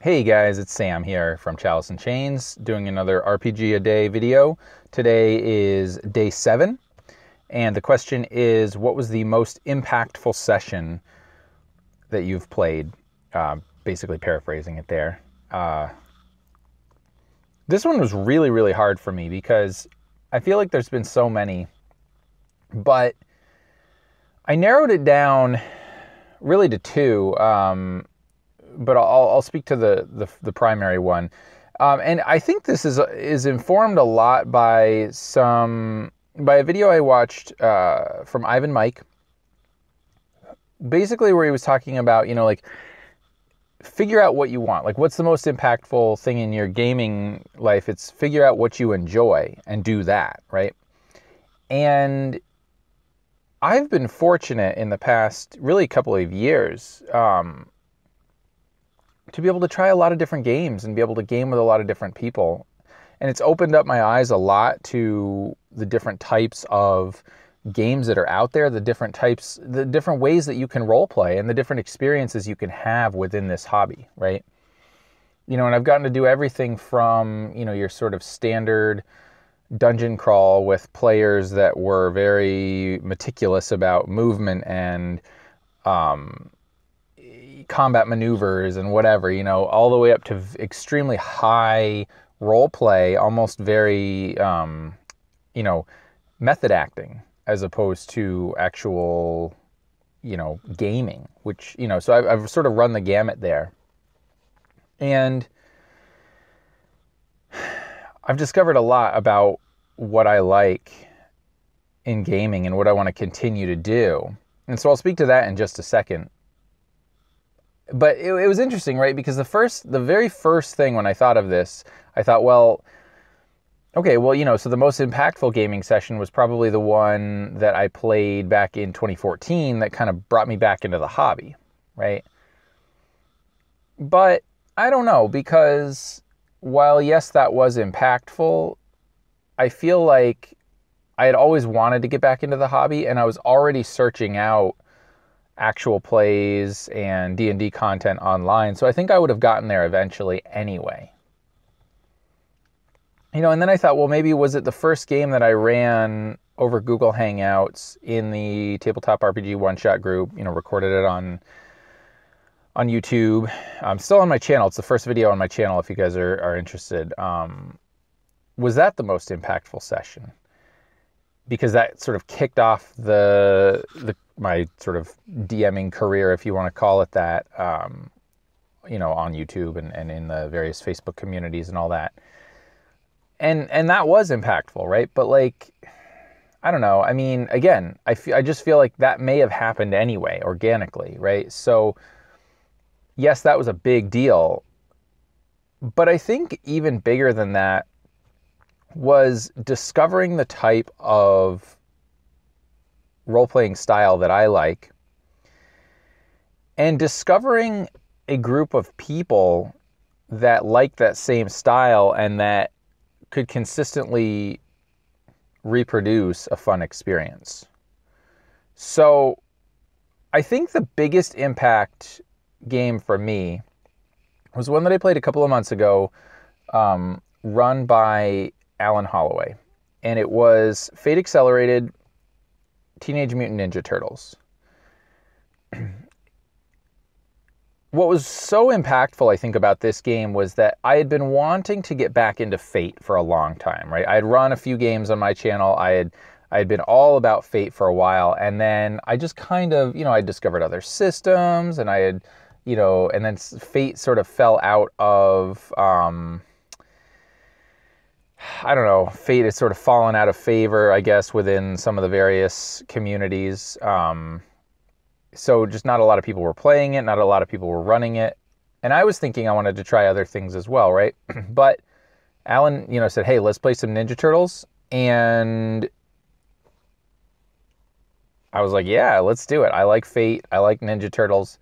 Hey guys, it's Sam here from Chalice and Chains doing another RPG a Day video. Today is day 7, and the question is, what was the most impactful session that you've played? Basically paraphrasing it there. This one was really hard for me because I feel like there's been so many, but I narrowed it down really to two. But I'll speak to the primary one, and I think this is informed a lot by a video I watched from Ivan Mike, basically where he was talking about, like, figure out what you want, like what's the most impactful thing in your gaming life. It's figure out what you enjoy and do that, right? And I've been fortunate in the past really couple of years to be able to try a lot of different games and be able to game with a lot of different people. And it's opened up my eyes a lot to the different types of games that are out there, the different ways that you can role play and the different experiences you can have within this hobby, right? And I've gotten to do everything from, your sort of standard dungeon crawl with players that were very meticulous about movement and combat maneuvers and whatever, all the way up to extremely high role play, almost very, method acting as opposed to actual, gaming, which, so I've sort of run the gamut there. And I've discovered a lot about what I like in gaming and what I want to continue to do. And so I'll speak to that in just a second. But it was interesting, right? Because the very first thing when I thought of this, I thought, well, okay, well, so the most impactful gaming session was probably the one that I played back in 2014 that kind of brought me back into the hobby, right? But I don't know, because while, yes, that was impactful, I feel like I had always wanted to get back into the hobby, and I was already searching out actual plays and D&D content online. So I think I would have gotten there eventually anyway. And then I thought, well, maybe was it the first game that I ran over Google Hangouts in the Tabletop RPG one-shot group, recorded it on YouTube. Still on my channel. It's the first video on my channel if you guys are interested. Was that the most impactful session? Because that sort of kicked off my sort of DMing career, if you want to call it that, on YouTube and in the various Facebook communities and all that. And that was impactful, right? But I don't know. I mean, again, I just feel like that may have happened anyway, organically, right? So yes, that was a big deal. But I think even bigger than that was discovering the type of role-playing style that I like, and discovering a group of people that like that same style and that could consistently reproduce a fun experience. So I think the biggest impact game for me was one that I played a couple of months ago, run by Alan Holloway, and it was Fate Accelerated Teenage Mutant Ninja Turtles. What was so impactful, I think, about this game was that I had been wanting to get back into Fate for a long time, right? I had run a few games on my channel. I had been all about Fate for a while, and then I just kind of, I discovered other systems, and I had, and then Fate sort of fell out of, I don't know, Fate has sort of fallen out of favor, I guess, within some of the various communities. So just not a lot of people were playing it, not a lot of people were running it. And I was thinking I wanted to try other things as well, right? But Alan, said, hey, let's play some Ninja Turtles. And I was like, yeah, let's do it. I like Fate. I like Ninja Turtles.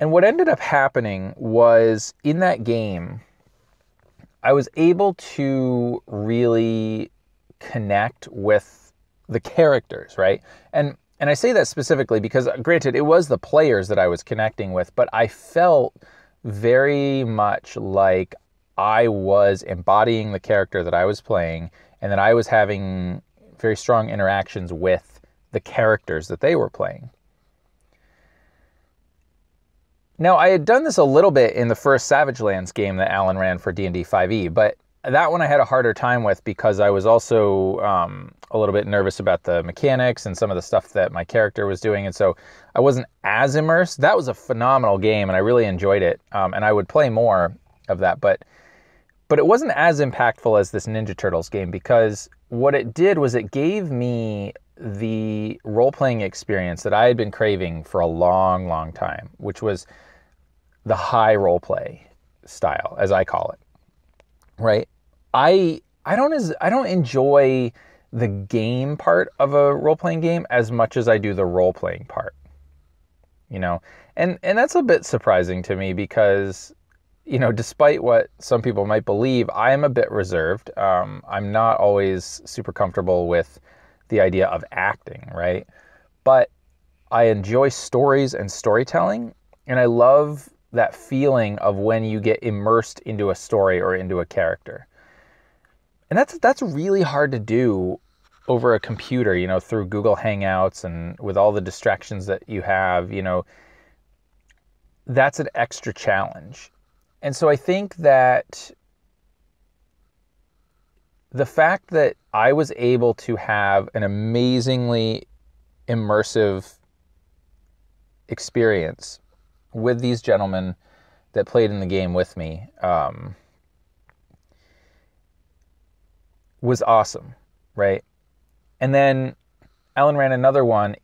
And what ended up happening was, in that game, I was able to really connect with the characters, right? And I say that specifically because, granted, it was the players that I was connecting with, but I felt very much like I was embodying the character that I was playing, and that I was having very strong interactions with the characters that they were playing. Now, I had done this a little bit in the first Savage Lands game that Alan ran for D&D 5e, but that one I had a harder time with because I was also a little bit nervous about the mechanics and some of the stuff that my character was doing, and so I wasn't as immersed. That was a phenomenal game, and I really enjoyed it, and I would play more of that, but it wasn't as impactful as this Ninja Turtles game, because what it did was it gave me the role-playing experience that I had been craving for a long, long time, which was the high roleplay style, as I call it. Right? I don't enjoy the game part of a role-playing game as much as I do the role-playing part. You know? And that's a bit surprising to me because, you know, despite what some people might believe, I am a bit reserved. I'm not always super comfortable with the idea of acting, right? But I enjoy stories and storytelling, and I love that feeling of when you get immersed into a story or into a character. And that's really hard to do over a computer, you know, through Google Hangouts and with all the distractions that you have, you know. That's an extra challenge. And so I think that the fact that I was able to have an amazingly immersive experience with these gentlemen that played in the game with me was awesome, right? And then Alan ran another one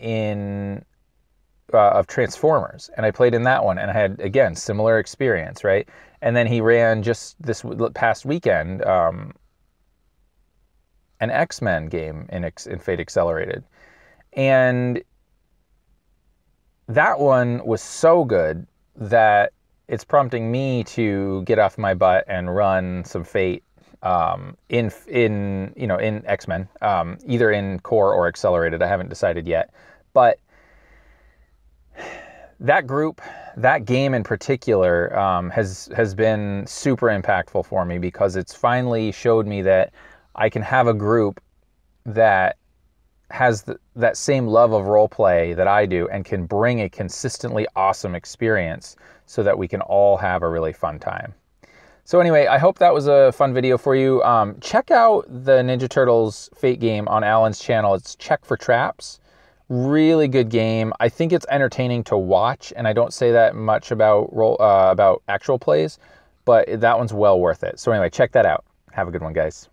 of Transformers, and I played in that one, and I had, again, similar experience, right? And then he ran just this past weekend an X-Men game in Fate Accelerated. And that one was so good that it's prompting me to get off my butt and run some Fate in X-Men, either in Core or Accelerated. I haven't decided yet. But that group, that game in particular, has been super impactful for me because it's finally showed me that I can have a group that has that same love of role play that I do and can bring a consistently awesome experience so that we can all have a really fun time. So anyway, I hope that was a fun video for you. Check out the Ninja Turtles Fate game on Alan's channel. It's Check for Traps. Really good game. I think it's entertaining to watch, and I don't say that much about actual plays, but that one's well worth it. So anyway, check that out. Have a good one, guys.